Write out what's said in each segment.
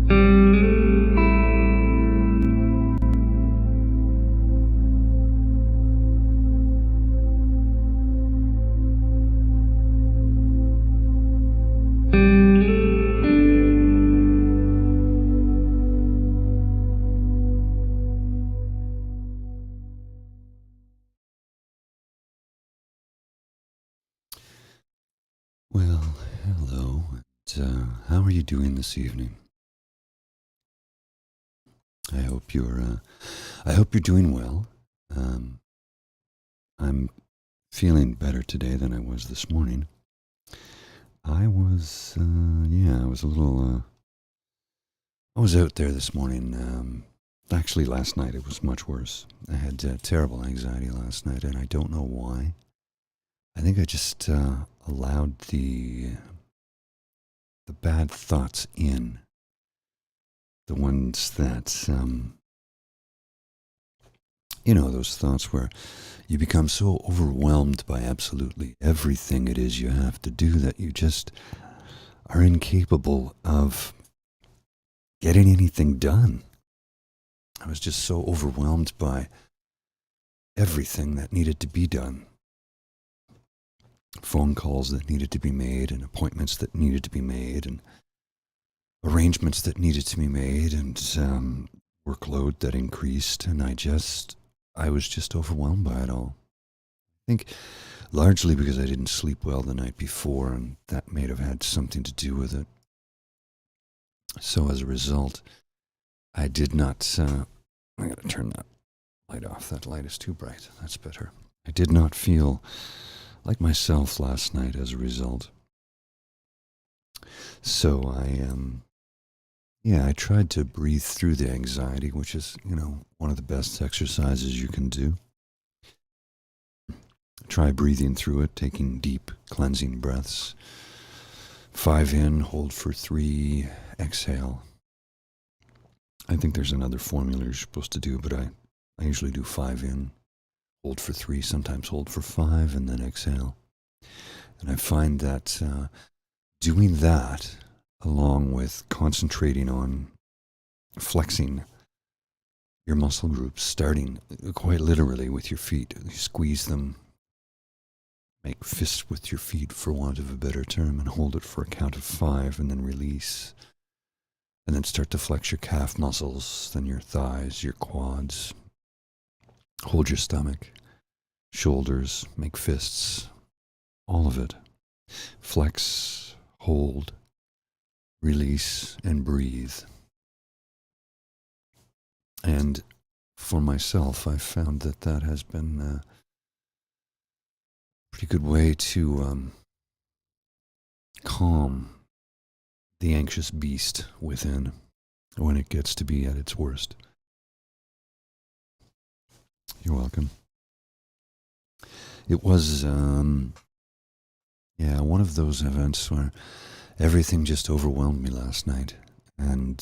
Well, hello. How are you doing this evening? I hope you're doing well. Um, I'm feeling better today than I was this morning. I was a little, I was out there this morning. Actually, last night it was much worse. I had terrible anxiety last night, and I don't know why. I think I just allowed the bad thoughts in, the ones that those thoughts where you become so overwhelmed by absolutely everything it is you have to do that you just are incapable of getting anything done. I was just so overwhelmed by everything that needed to be done. Phone calls that needed to be made, and appointments that needed to be made, and arrangements that needed to be made, and workload that increased, and I was just overwhelmed by it all. I think largely because I didn't sleep well the night before, and that may have had something to do with it. So as a result, I did not. I gotta turn that light off. That light is too bright. That's better. I did not feel like myself last night as a result. So I tried to breathe through the anxiety, which is, one of the best exercises you can do. Try breathing through it, taking deep cleansing breaths. 5 in, hold for 3, exhale. I think there's another formula you're supposed to do, but I usually do 5 in, hold for 3, sometimes hold for 5, and then exhale. And I find that doing that, along with concentrating on flexing your muscle groups, starting quite literally with your feet. You squeeze them, make fists with your feet, for want of a better term, and hold it for a count of 5, and then release. And then start to flex your calf muscles, then your thighs, your quads. Hold your stomach, shoulders, make fists, all of it. Flex, hold, release, and breathe. And for myself, I've found that has been a pretty good way to calm the anxious beast within when it gets to be at its worst. You're welcome. It was, one of those events where everything just overwhelmed me last night, and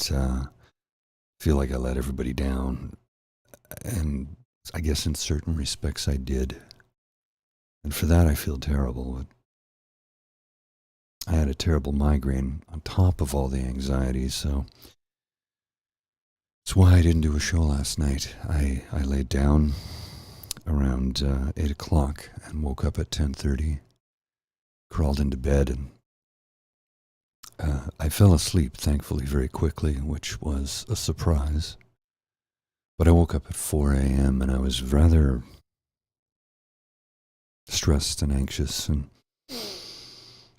feel like I let everybody down, and I guess in certain respects I did, and for that I feel terrible. But I had a terrible migraine on top of all the anxiety, so that's why I didn't do a show last night. I laid down around 8 o'clock and woke up at 10:30, crawled into bed, and I fell asleep, thankfully, very quickly, which was a surprise. But I woke up at 4 a.m. and I was rather stressed and anxious, and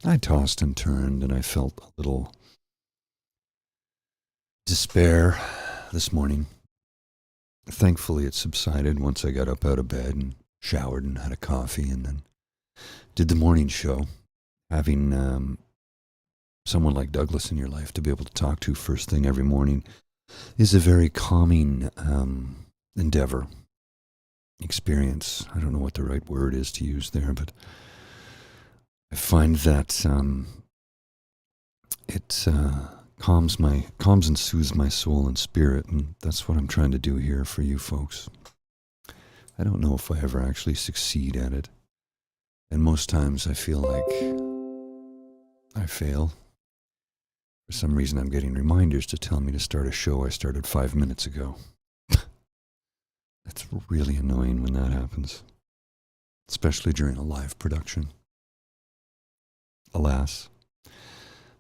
I tossed and turned, and I felt a little despair this morning. Thankfully, it subsided once I got up out of bed and showered and had a coffee, and then did the morning show. Having someone like Douglas in your life to be able to talk to first thing every morning is a very calming endeavor, experience. I don't know what the right word is to use there, but I find that it calms and soothes my soul and spirit, and that's what I'm trying to do here for you folks. I don't know if I ever actually succeed at it, and most times I feel like I fail For some reason, I'm getting reminders to tell me to start a show I started 5 minutes ago. It's really annoying when that happens, especially during a live production. Alas,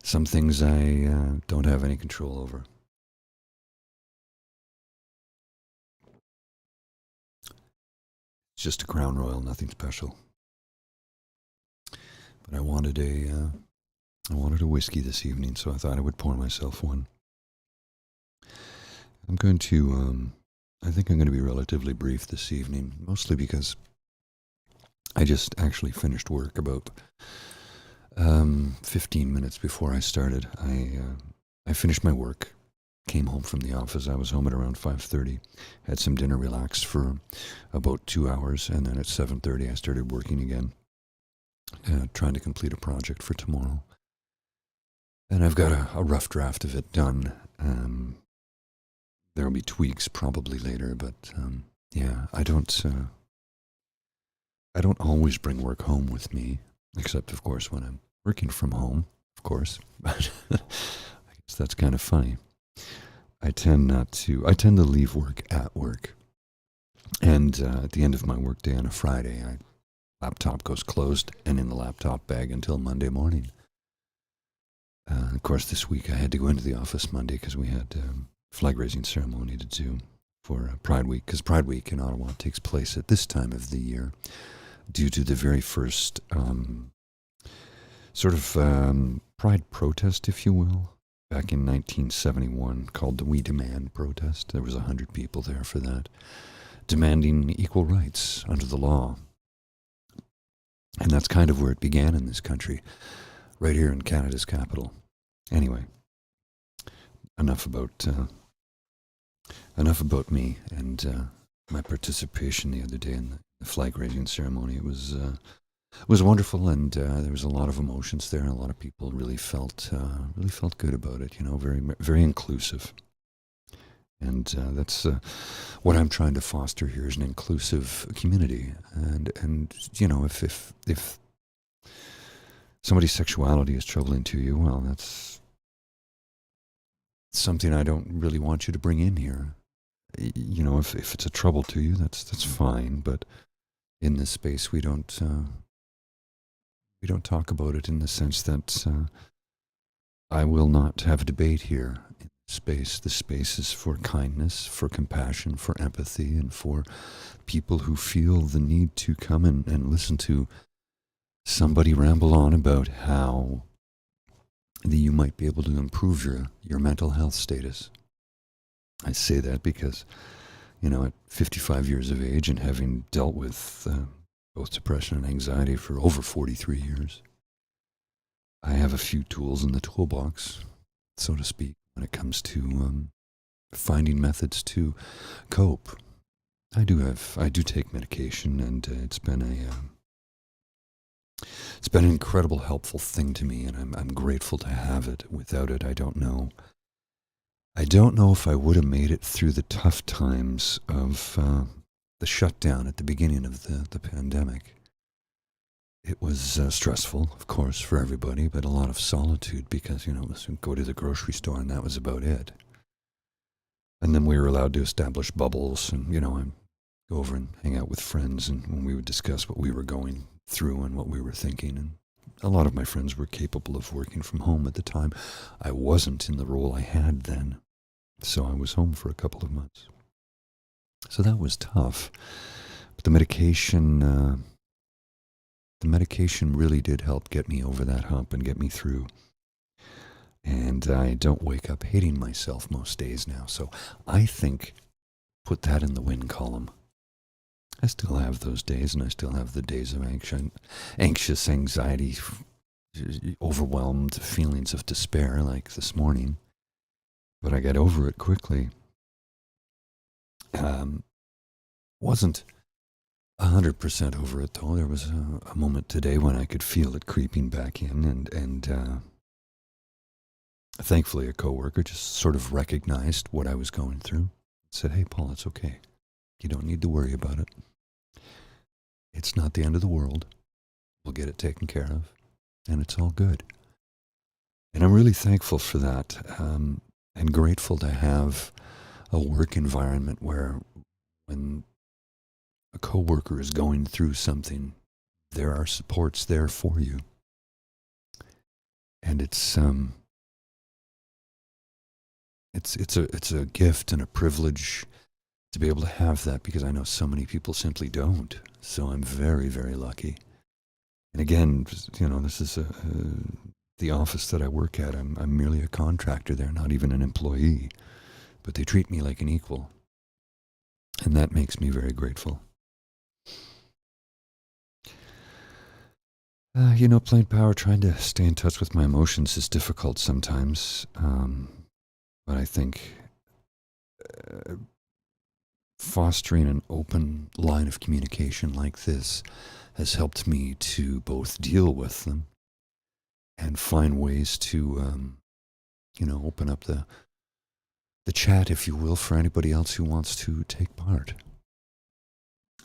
some things I don't have any control over. It's just a Crown Royal, nothing special. But I wanted a whiskey this evening, so I thought I would pour myself one. I'm going to, I think I'm going to be relatively brief this evening, mostly because I just actually finished work about 15 minutes before I started. I finished my work, came home from the office. I was home at around 5:30, had some dinner, relaxed for about 2 hours, and then at 7:30 I started working again, trying to complete a project for tomorrow. And I've got a rough draft of it done. There'll be tweaks probably later, but yeah, I don't always bring work home with me, except of course when I'm working from home, of course. But I guess that's kind of funny. I tend to leave work at work, and at the end of my workday on a Friday, laptop goes closed and in the laptop bag until Monday morning. Of course, this week I had to go into the office Monday because we had flag raising ceremony to do for Pride Week, because Pride Week in Ottawa takes place at this time of the year due to the very first Pride protest, if you will, back in 1971, called the We Demand protest. There was 100 people there for that, demanding equal rights under the law. And that's kind of where it began in this country, right here in Canada's capital. Anyway, enough about me and my participation the other day in the flag raising ceremony. It was wonderful, and there was a lot of emotions there. A lot of people really felt good about it. You know, very very inclusive, and that's what I'm trying to foster here, is an inclusive community. And you know, if somebody's sexuality is troubling to you, well, that's something I don't really want you to bring in here. You know, if it's a trouble to you, that's fine. But in this space, we don't talk about it in the sense that I will not have a debate here. In space, the space is for kindness, for compassion, for empathy, and for people who feel the need to come and listen to somebody ramble on about how you might be able to improve your mental health status. I say that because, you know, at 55 years of age and having dealt with both depression and anxiety for over 43 years, I have a few tools in the toolbox, so to speak, when it comes to finding methods to cope. I do take medication, and it's been an incredible helpful thing to me, and I'm grateful to have it. Without it, I don't know if I would have made it through the tough times of the shutdown at the beginning of the pandemic. It was stressful, of course, for everybody, but a lot of solitude because, you know, it was go to the grocery store and that was about it. And then we were allowed to establish bubbles and, you know, I'd go over and hang out with friends, and when we would discuss what we were going through and what we were thinking. And a lot of my friends were capable of working from home at the time. I wasn't in the role I had then, so I was home for a couple of months. So that was tough. But the medication really did help get me over that hump and get me through. And I don't wake up hating myself most days now. So I think, put that in the win column. I still have those days, and I still have the days of anxious anxiety, overwhelmed feelings of despair like this morning. But I got over it quickly. Wasn't 100% over it, though. There was a moment today when I could feel it creeping back in, and thankfully a coworker just sort of recognized what I was going through. Said, "Hey, Paul, it's okay. You don't need to worry about it. It's not the end of the world. We'll get it taken care of, and it's all good." And I'm really thankful for that, and grateful to have a work environment where when a coworker is going through something, there are supports there for you. And it's a gift and a privilege to be able to have that, because I know so many people simply don't. So I'm very, very lucky. And again, this is the office that I work at. I'm merely a contractor there, not even an employee, but they treat me like an equal, and that makes me very grateful. Plain power, trying to stay in touch with my emotions is difficult sometimes, but I think fostering an open line of communication like this has helped me to both deal with them and find ways to, open up the chat, if you will, for anybody else who wants to take part.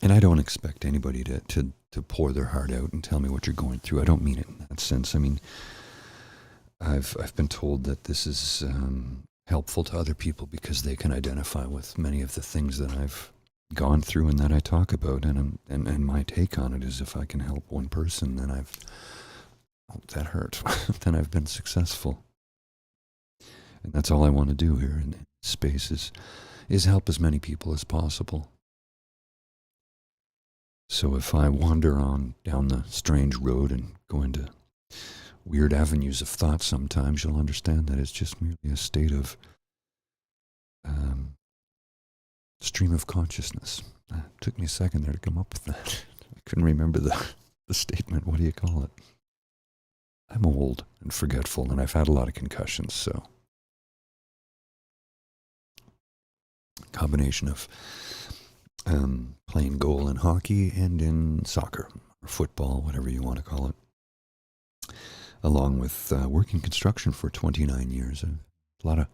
And I don't expect anybody to pour their heart out and tell me what you're going through. I don't mean it in that sense. I mean, I've been told that this is helpful to other people because they can identify with many of the things that I've gone through and that I talk about. And my take on it is, if I can help one person, then that hurt. Then I've been successful. And that's all I want to do here in space is help as many people as possible. So if I wander on down the strange road and go into weird avenues of thought sometimes, you'll understand that it's just merely a state of stream of consciousness. It took me a second there to come up with that. I couldn't remember the statement. What do you call it? I'm old and forgetful, and I've had a lot of concussions, so combination of playing goal in hockey and in soccer or football, whatever you want to call it, along with working construction for 29 years. A lot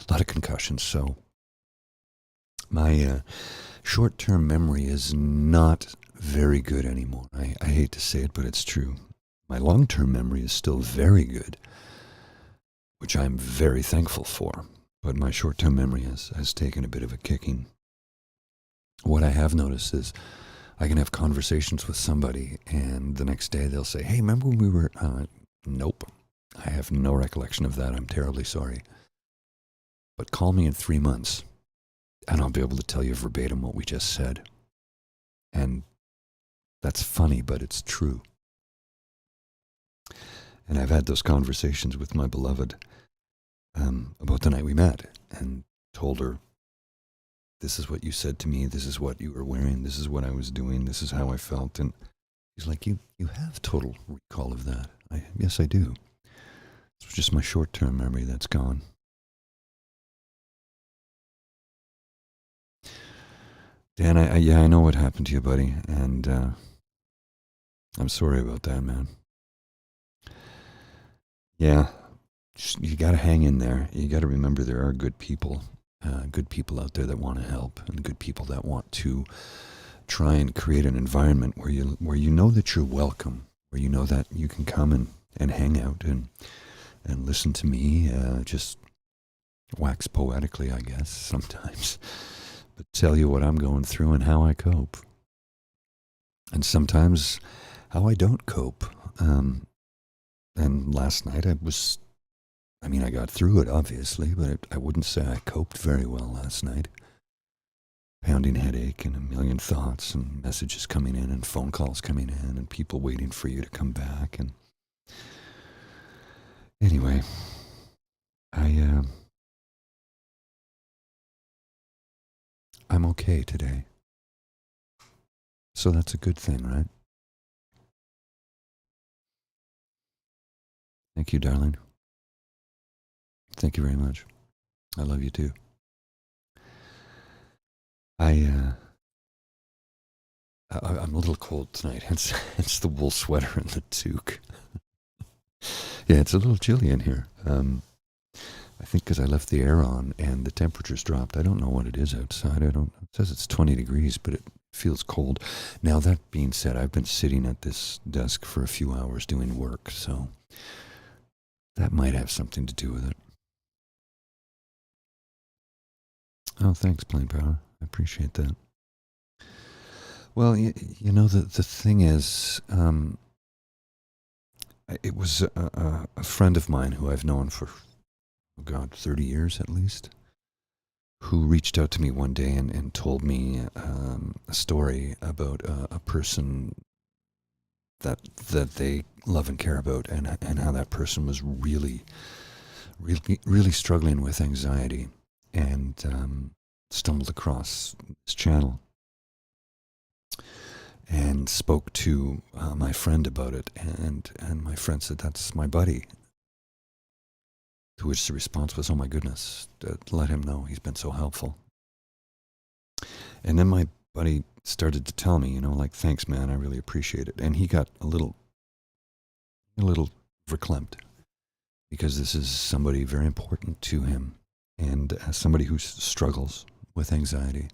of concussions. So my short-term memory is not very good anymore. I hate to say it, but it's true. My long-term memory is still very good, which I'm very thankful for. But my short-term memory has taken a bit of a kicking. What I have noticed is I can have conversations with somebody, and the next day they'll say, "Hey, remember when we were..." Nope. I have no recollection of that. I'm terribly sorry. But call me in 3 months, and I'll be able to tell you verbatim what we just said. And that's funny, but it's true. And I've had those conversations with my beloved about the night we met, and told her, "This is what you said to me, this is what you were wearing, this is what I was doing, this is how I felt." And he's like, you have total recall of that. Yes, I do. It's just my short-term memory that's gone. Dan, I know what happened to you, buddy, and I'm sorry about that, man. Yeah, you got to hang in there. You got to remember there are good people out there that want to help, and good people that want to try and create an environment where you know that you're welcome, where you know that you can come and hang out and listen to me just wax poetically, I guess, sometimes, but tell you what I'm going through and how I cope. And sometimes how I don't cope. And last night I got through it, obviously, but I wouldn't say I coped very well last night. Pounding headache and a million thoughts and messages coming in and phone calls coming in and people waiting for you to come back. And anyway, I'm okay today. So that's a good thing, right? Thank you, darling. Thank you very much. I love you too. I'm a little cold tonight, hence the wool sweater and the toque. Yeah, it's a little chilly in here. I think because I left the air on and the temperature's dropped. I don't know what it is outside. It says it's 20 degrees, but it feels cold. Now, that being said, I've been sitting at this desk for a few hours doing work, so That might have something to do with it. Oh, thanks, Plain Power. I appreciate that. Well, the thing is, it was a friend of mine who I've known for, oh God, 30 years at least, who reached out to me one day and told me a story about a person that they love and care about, and how that person was really struggling with anxiety, and stumbled across this channel and spoke to my friend about it, and my friend said, "That's my buddy." To which the response was, "Oh my goodness, let him know, he's been so helpful." And then my buddy started to tell me, like, "Thanks, man, I really appreciate it." And he got a little verklempt, because this is somebody very important to him, and somebody who struggles with anxiety.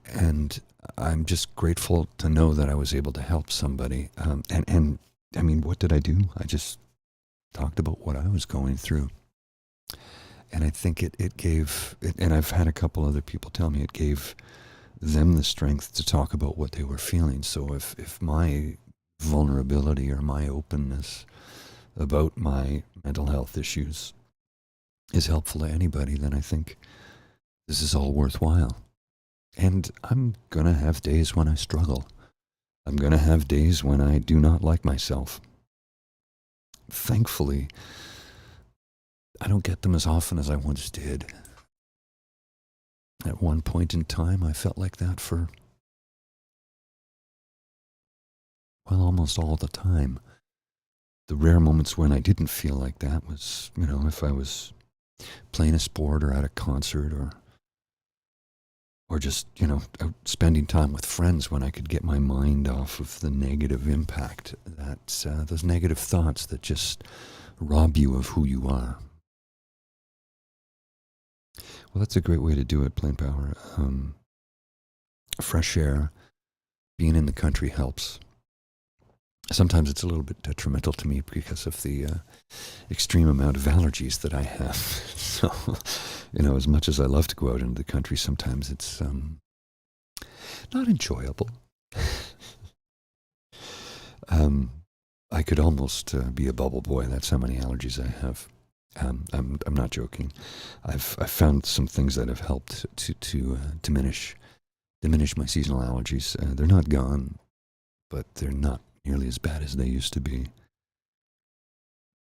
And I'm just grateful to know that I was able to help somebody. And I mean, what did I do? I just talked about what I was going through. And I think it gave, and I've had a couple other people tell me, it gave them the strength to talk about what they were feeling. So if my vulnerability or my openness about my mental health issues is helpful to anybody, then I think this is all worthwhile. And I'm going to have days when I struggle. I'm going to have days when I do not like myself. Thankfully, I don't get them as often as I once did. At one point in time, I felt like that for, well, almost all the time. The rare moments when I didn't feel like that was, if I was playing a sport or at a concert, or just, out spending time with friends, when I could get my mind off of the negative impact, those negative thoughts that just rob you of who you are. Well, that's a great way to do it, Plain Power. Fresh air, being in the country helps. Sometimes it's a little bit detrimental to me because of the extreme amount of allergies that I have. So, as much as I love to go out into the country, sometimes it's not enjoyable. I could almost be a bubble boy. That's how many allergies I have. I'm not joking. I've found some things that have helped to diminish my seasonal allergies. They're not gone, but they're not nearly as bad as they used to be.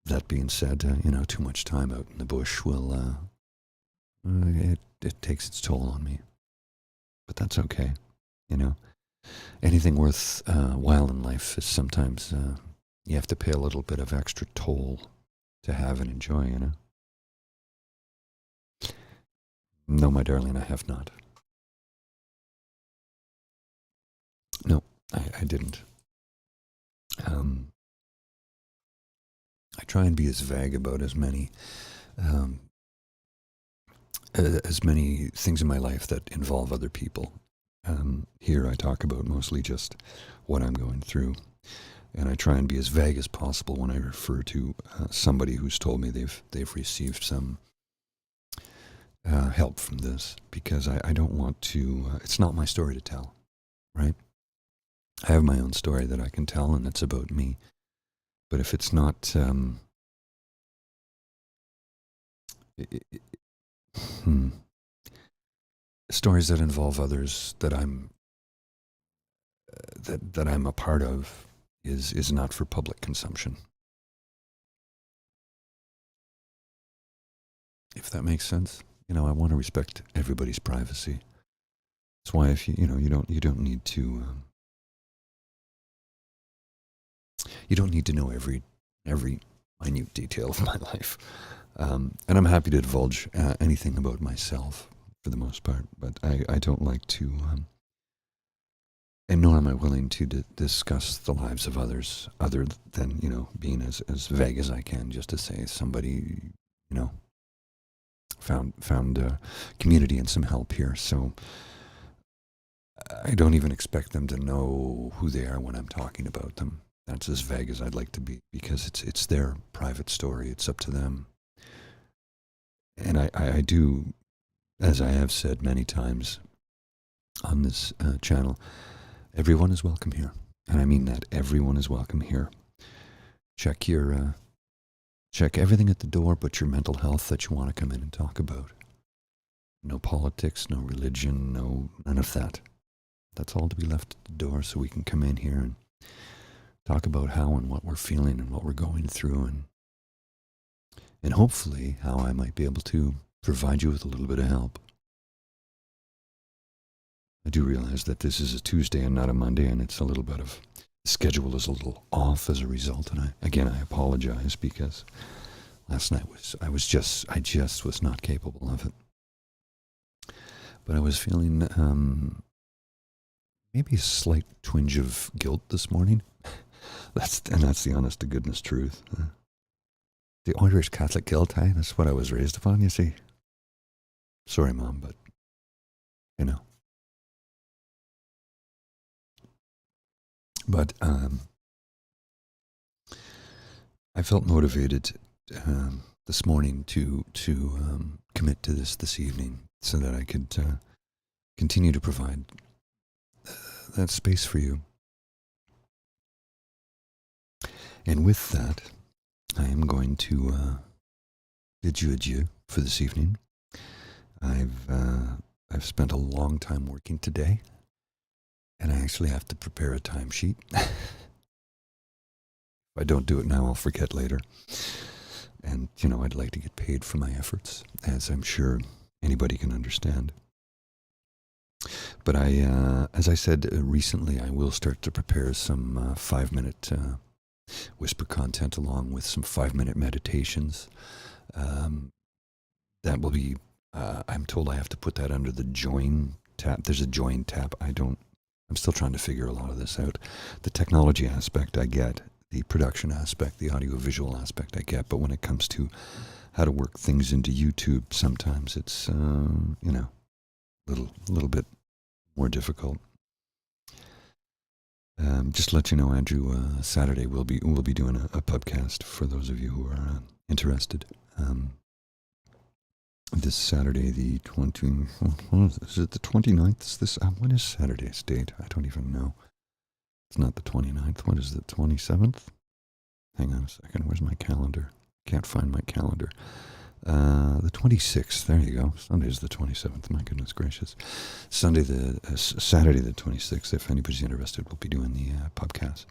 That being said, too much time out in the bush will it takes its toll on me. But that's okay. Anything worth while in life is sometimes you have to pay a little bit of extra toll to have and enjoy. No, my darling, I have not. No, I didn't. I try and be as vague about as many things in my life that involve other people. Here I talk about mostly just what I'm going through, and I try and be as vague as possible when I refer to somebody who's told me they've received some help from this, because I don't want to. It's not my story to tell, right? I have my own story that I can tell, and it's about me. But if it's not, stories that involve others that I'm that I'm a part of is not for public consumption. If that makes sense, I want to respect everybody's privacy. That's why if you don't need to know every minute detail of my life. And I'm happy to divulge anything about myself for the most part, but I don't like to, and nor am I willing to discuss the lives of others, other than, being as vague as I can, just to say somebody, found community and some help here. So I don't even expect them to know who they are when I'm talking about them. That's as vague as I'd like to be, because it's their private story. It's up to them. And I do, as I have said many times on this channel, everyone is welcome here. And I mean that. Everyone is welcome here. Check everything at the door but your mental health that you want to come in and talk about. No politics, no religion, none of that. That's all to be left at the door, so we can come in here and talk about how and what we're feeling and what we're going through, and hopefully how I might be able to provide you with a little bit of help. I do realize that this is a Tuesday and not a Monday, and it's a little bit of, the schedule is a little off as a result, and I apologize, because last night I just was not capable of it. But I was feeling maybe a slight twinge of guilt this morning. That's the honest to goodness truth. The Irish Catholic guilt, hey? That's what I was raised upon, you see. Sorry, Mom, but, you know. But I felt motivated this morning to commit to this evening, so that I could continue to provide that space for you. And with that, I am going to bid you adieu for this evening. I've spent a long time working today, and I actually have to prepare a timesheet. If I don't do it now, I'll forget later. And, I'd like to get paid for my efforts, as I'm sure anybody can understand. But as I said recently, I will start to prepare some 5-minute whisper content, along with some 5-minute meditations. That will be, I'm told I have to put that under the join tab. There's a join tab. I'm still trying to figure a lot of this out. The technology aspect I get, the production aspect, the audio-visual aspect I get, but when it comes to how to work things into YouTube, sometimes it's, a little bit more difficult. Just to let you know, Andrew, Saturday we'll be doing a podcast for those of you who are interested. This Saturday, the 20, is it the 29th? Is this, what is Saturday's date? I don't even know. It's not the 29th. What is the 27th? Hang on a second. Where's my calendar? Can't find my calendar. The 26th. There you go. Sunday's the 27th. My goodness gracious. Saturday the 26th. If anybody's interested, we'll be doing the podcast.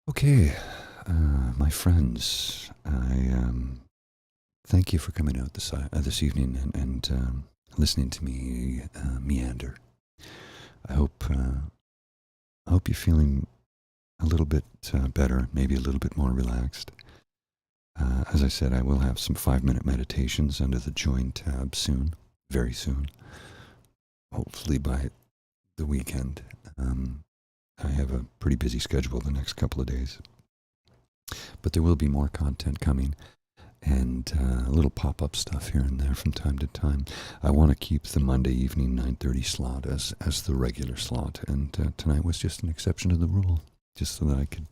Okay, my friends. I thank you for coming out this evening and listening to me meander. I hope you're feeling a little bit better, maybe a little bit more relaxed. As I said, I will have some 5-minute meditations under the Join tab soon, very soon. Hopefully by the weekend. I have a pretty busy schedule the next couple of days. But there will be more content coming, and a little pop-up stuff here and there from time to time. I want to keep the Monday evening 9:30 slot as the regular slot, and tonight was just an exception to the rule, just so that I could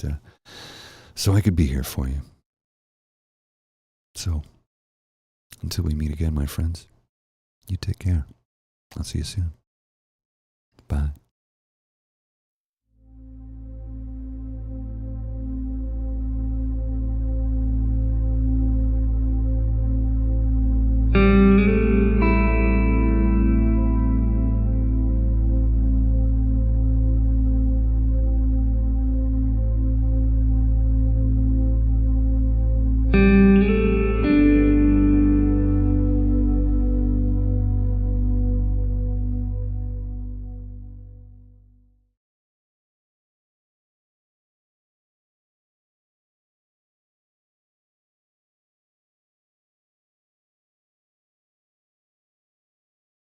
be here for you. So, until we meet again, my friends, you take care. I'll see you soon. Bye.